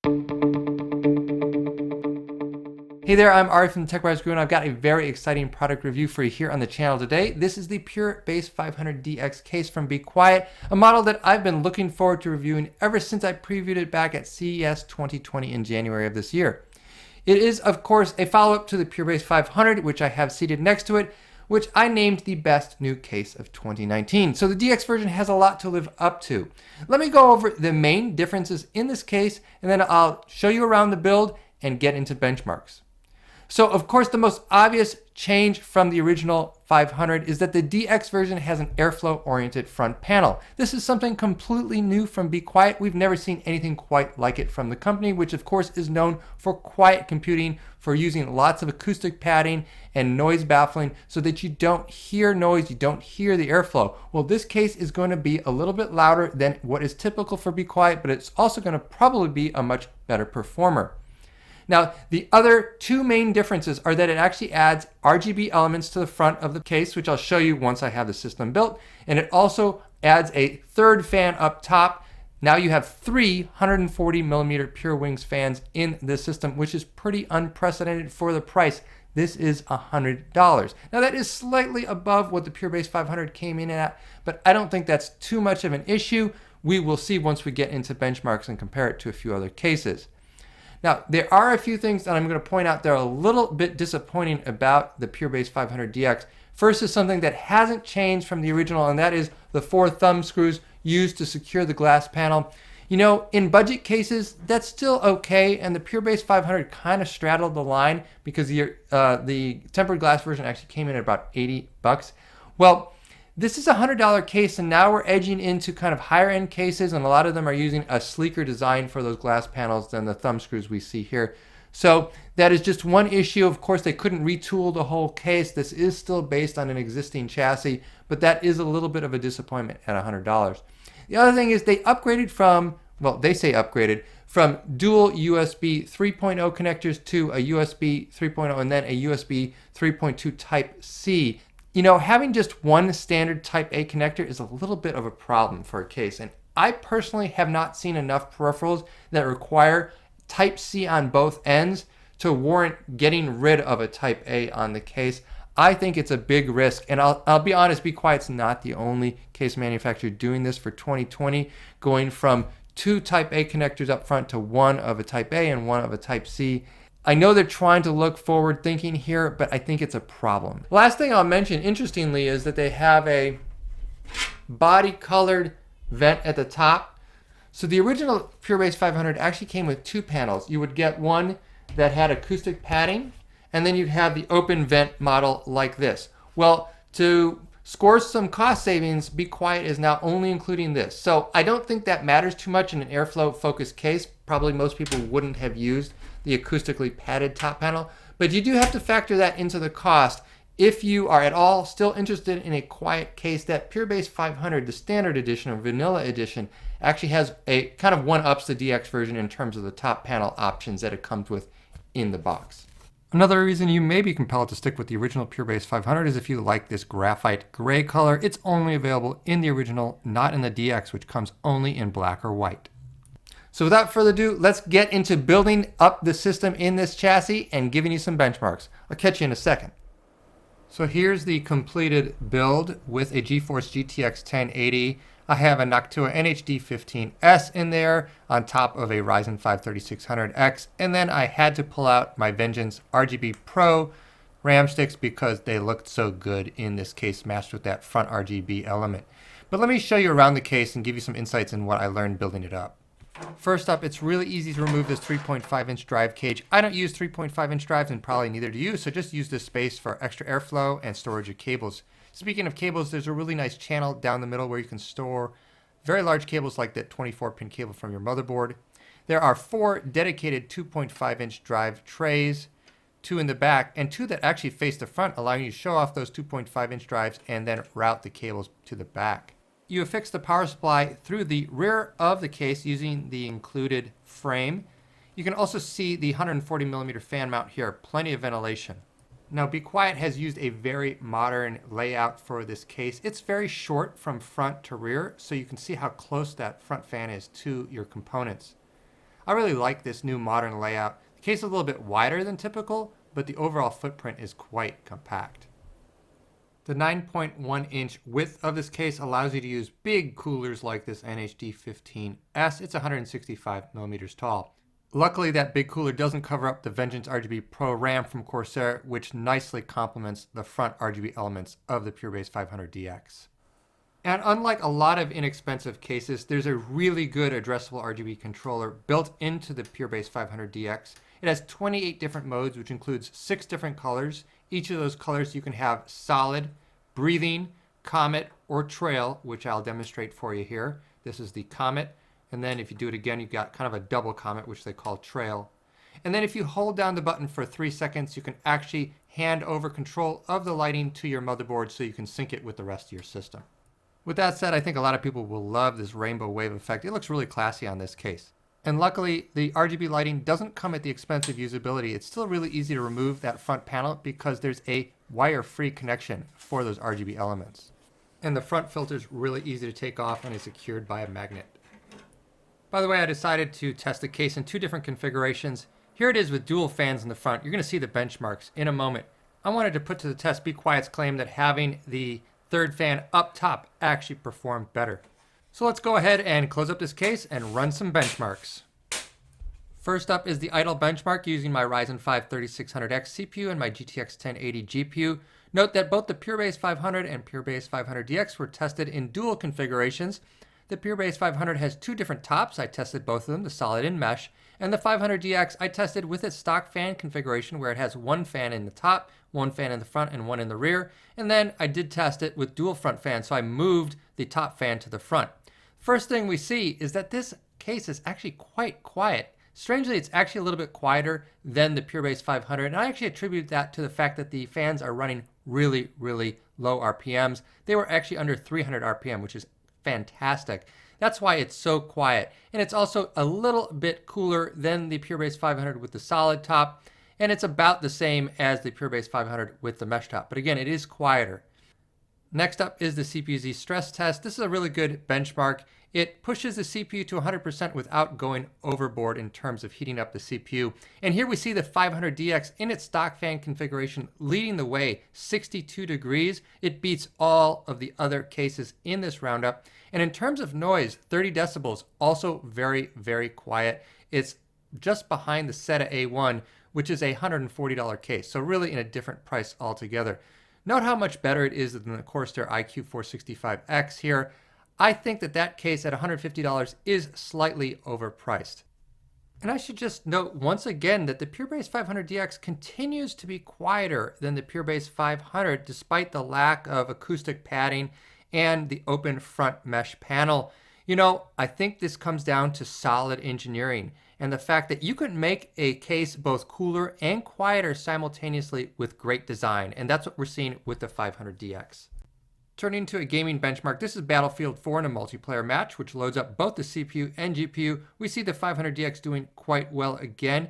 Hey there, I'm Ari from the Tech Wise Guru, and I've got a very exciting product review for you here on the channel today. This is the Pure Base 500DX case from Be Quiet, a model that I've been looking forward to reviewing ever since I previewed it back at CES 2020 in January of this year. It is, of course, a follow-up to the Pure Base 500, which I have seated next to it, which I named the best new case of 2019. So the DX version has a lot to live up to. Let me go over the main differences in this case, and then I'll show you around the build and get into benchmarks. So of course, the most obvious change from the original 500 is that the DX version has an airflow-oriented front panel. This is something completely new from Be Quiet. We've never seen anything quite like it from the company, which of course is known for quiet computing, for using lots of acoustic padding and noise baffling so that you don't hear noise, you don't hear the airflow. Well, this case is going to be a little bit louder than what is typical for Be Quiet, but it's also going to probably be a much better performer. Now, the other two main differences are that it actually adds RGB elements to the front of the case, which I'll show you once I have the system built. And it also adds a third fan up top. Now you have three 140 millimeter Pure Wings fans in this system, which is pretty unprecedented for the price. This is $100. Now that is slightly above what the Pure Base 500 came in at, but I don't think that's too much of an issue. We will see once we get into benchmarks and compare it to a few other cases. Now, there are a few things that I'm going to point out that are a little bit disappointing about the Pure Base 500 DX. First is something that hasn't changed from the original, and that is the 4 thumb screws used to secure the glass panel. You know, in budget cases, that's still okay, and the Pure Base 500 kind of straddled the line because the tempered glass version actually came in at about $80. Well, this is a $100 case, and now we're edging into kind of higher end cases, and a lot of them are using a sleeker design for those glass panels than the thumb screws we see here. So that is just one issue. Of course, they couldn't retool the whole case. This is still based on an existing chassis, but that is a little bit of a disappointment at $100. The other thing is they upgraded from, well, they say upgraded, from dual USB 3.0 connectors to a USB 3.0 and then a USB 3.2 Type-C. You know, having just one standard Type A connector is a little bit of a problem for a case. And I personally have not seen enough peripherals that require Type-C on both ends to warrant getting rid of a Type A on the case. I think it's a big risk. And I'll be honest, Be Quiet's not the only case manufacturer doing this for 2020, going from 2 Type A connectors up front to one of a Type A and one of a Type-C. I know they're trying to look forward thinking here, but I think it's a problem. Last thing I'll mention, interestingly, is that they have a body colored vent at the top. So the original Pure Base 500 actually came with 2 panels. You would get one that had acoustic padding, and then you'd have the open vent model like this. Well, to score some cost savings, Be Quiet is now only including this. So I don't think that matters too much in an airflow focused case. Probably most people wouldn't have used the acoustically padded top panel, but you do have to factor that into the cost if you are at all still interested in a quiet case. That Pure Base 500, the standard edition or vanilla edition, actually has a kind of one-ups the DX version in terms of the top panel options that it comes with in the box. Another reason you may be compelled to stick with the original Pure Base 500 is if you like this graphite gray color. It's only available in the original, not in the DX, which comes only in black or white. So without further ado, let's get into building up the system in this chassis and giving you some benchmarks. I'll catch you in a second. So here's the completed build with a GeForce GTX 1080. I have a Noctua NHD 15S in there on top of a Ryzen 5 3600X. And then I had to pull out my Vengeance RGB Pro RAM sticks because they looked so good in this case matched with that front RGB element. But let me show you around the case and give you some insights in what I learned building it up. First up, it's really easy to remove this 3.5-inch drive cage. I don't use 3.5-inch drives, and probably neither do you, so just use this space for extra airflow and storage of cables. Speaking of cables, there's a really nice channel down the middle where you can store very large cables like that 24-pin cable from your motherboard. There are 4 dedicated 2.5-inch drive trays, 2 in the back, and 2 that actually face the front, allowing you to show off those 2.5-inch drives and then route the cables to the back. You affix the power supply through the rear of the case using the included frame. You can also see the 140 millimeter fan mount here, plenty of ventilation. Now, Be Quiet has used a very modern layout for this case. It's very short from front to rear, so you can see how close that front fan is to your components. I really like this new modern layout. The case is a little bit wider than typical, but the overall footprint is quite compact. The 9.1-inch width of this case allows you to use big coolers like this NHD15S. It's 165 millimeters tall. Luckily, that big cooler doesn't cover up the Vengeance RGB Pro RAM from Corsair, which nicely complements the front RGB elements of the PureBase 500DX. And unlike a lot of inexpensive cases, there's a really good addressable RGB controller built into the PureBase 500DX. It has 28 different modes, which includes 6 different colors. Each of those colors you can have solid, breathing, comet, or trail, which I'll demonstrate for you here. This is the comet. And then if you do it again, you've got kind of a double comet, which they call trail. And then if you hold down the button for 3 seconds, you can actually hand over control of the lighting to your motherboard so you can sync it with the rest of your system. With that said, I think a lot of people will love this rainbow wave effect. It looks really classy on this case. And luckily, the RGB lighting doesn't come at the expense of usability. It's still really easy to remove that front panel because there's a wire-free connection for those RGB elements. And the front filter is really easy to take off and is secured by a magnet. By the way, I decided to test the case in 2 different configurations. Here it is with dual fans in the front. You're going to see the benchmarks in a moment. I wanted to put to the test Be Quiet's claim that having the third fan up top actually performed better. So let's go ahead and close up this case and run some benchmarks. First up is the idle benchmark using my Ryzen 5 3600X CPU and my GTX 1080 GPU. Note that both the PureBase 500 and PureBase 500DX were tested in dual configurations. The PureBase 500 has 2 different tops. I tested both of them, the solid and mesh. And the 500DX I tested with its stock fan configuration where it has 1 fan in the top, 1 fan in the front, and 1 in the rear. And then I did test it with dual front fans, so I moved the top fan to the front. First thing we see is that this case is actually quite quiet. Strangely, it's actually a little bit quieter than the PureBase 500, and I actually attribute that to the fact that the fans are running really, really low RPMs. They were actually under 300 RPM, which is fantastic. That's why it's so quiet. And it's also a little bit cooler than the PureBase 500 with the solid top, and it's about the same as the PureBase 500 with the mesh top. But again, it is quieter. Next up is the Cpc Stress Test. This is a really good benchmark. It pushes the CPU to 100% without going overboard in terms of heating up the CPU. And here we see the 500DX in its stock fan configuration leading the way, 62 degrees. It beats all of the other cases in this roundup. And in terms of noise, 30 decibels, also very, very quiet. It's just behind the Seta A1, which is a $140 case. So really in a different price altogether. Note how much better it is than the Corsair iQ465X here. I think that that case at $150 is slightly overpriced. And I should just note once again that the PureBase 500DX continues to be quieter than the PureBase 500 despite the lack of acoustic padding and the open front mesh panel. You know, I think this comes down to solid engineering and the fact that you can make a case both cooler and quieter simultaneously with great design. And that's what we're seeing with the 500DX. Turning to a gaming benchmark, this is Battlefield 4 in a multiplayer match, which loads up both the CPU and GPU. We see the 500DX doing quite well again.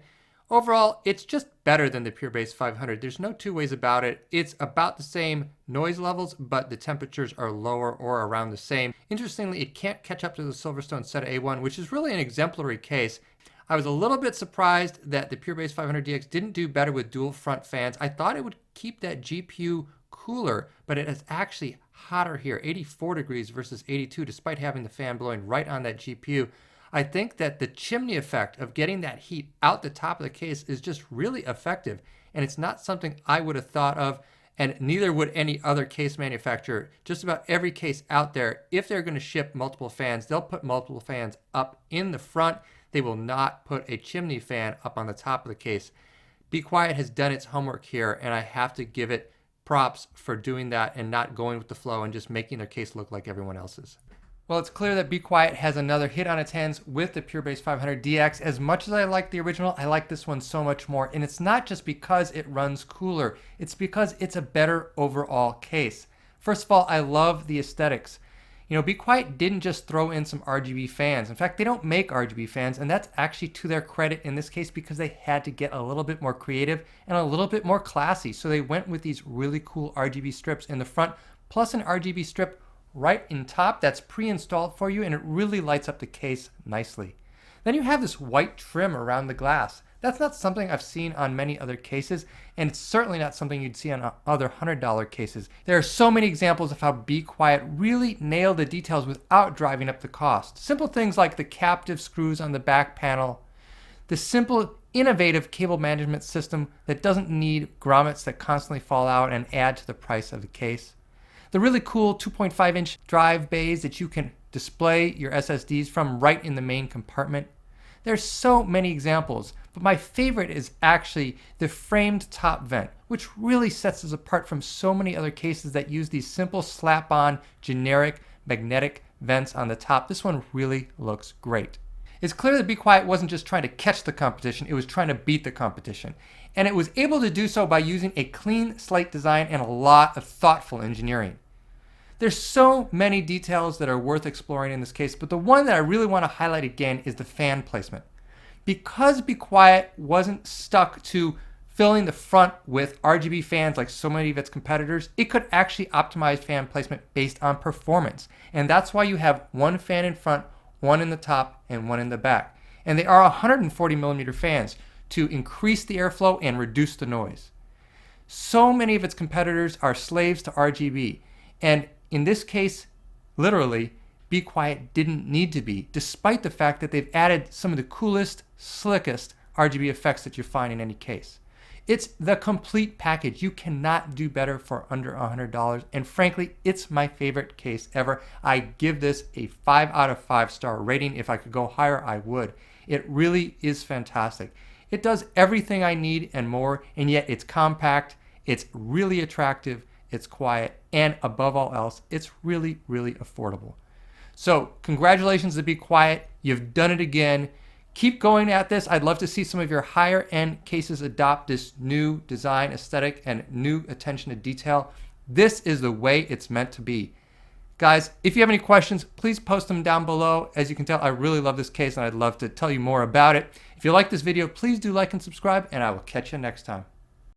Overall, it's just better than the PureBase 500. There's no 2 ways about it. It's about the same noise levels, but the temperatures are lower or around the same. Interestingly, it can't catch up to the Silverstone Seta A1, which is really an exemplary case. I was a little bit surprised that the PureBase 500DX didn't do better with dual front fans. I thought it would keep that GPU cooler, but it is actually hotter here, 84 degrees versus 82, despite having the fan blowing right on that GPU. I think that the chimney effect of getting that heat out the top of the case is just really effective, and it's not something I would have thought of, and neither would any other case manufacturer. Just about every case out there, if they're going to ship multiple fans, they'll put multiple fans up in the front. They will not put a chimney fan up on the top of the case. Be Quiet has done its homework here, and I have to give it props for doing that and not going with the flow and just making their case look like everyone else's. Well, it's clear that Be Quiet has another hit on its hands with the PureBase 500DX. As much as I like the original, I like this one so much more. And it's not just because it runs cooler. It's because it's a better overall case. First of all, I love the aesthetics. You know, Be Quiet didn't just throw in some RGB fans. In fact, they don't make RGB fans, and that's actually to their credit in this case because they had to get a little bit more creative and a little bit more classy. So they went with these really cool RGB strips in the front, plus an RGB strip right in top that's pre-installed for you, and it really lights up the case nicely. Then you have this white trim around the glass. That's not something I've seen on many other cases, and it's certainly not something you'd see on other $100 cases. There are so many examples of how Be Quiet really nailed the details without driving up the cost. Simple things like the captive screws on the back panel, the simple, innovative cable management system that doesn't need grommets that constantly fall out and add to the price of the case, the really cool 2.5-inch drive bays that you can display your SSDs from right in the main compartment. There's so many examples, but my favorite is actually the framed top vent, which really sets us apart from so many other cases that use these simple slap-on generic magnetic vents on the top. This one really looks great. It's clear that Be Quiet wasn't just trying to catch the competition, it was trying to beat the competition. And it was able to do so by using a clean slate design and a lot of thoughtful engineering. There's so many details that are worth exploring in this case, but the one that I really want to highlight again is the fan placement. Because Be Quiet wasn't stuck to filling the front with RGB fans like so many of its competitors, it could actually optimize fan placement based on performance. And that's why you have one fan in front, one in the top, and one in the back. And they are 140 millimeter fans to increase the airflow and reduce the noise. So many of its competitors are slaves to RGB, and in this case, literally, Be Quiet didn't need to be, despite the fact that they've added some of the coolest, slickest RGB effects that you find in any case. It's the complete package. You cannot do better for under $100, and frankly, it's my favorite case ever. I give this a 5 out of 5 star rating. If I could go higher, I would. It really is fantastic. It does everything I need and more, and yet it's compact, it's really attractive, it's quiet, and above all else, it's really, really affordable. So congratulations to Be Quiet. You've done it again. Keep going at this. I'd love to see some of your higher end cases adopt this new design aesthetic and new attention to detail. This is the way it's meant to be. Guys, if you have any questions, please post them down below. As you can tell, I really love this case and I'd love to tell you more about it. If you like this video, please do like and subscribe, and I will catch you next time.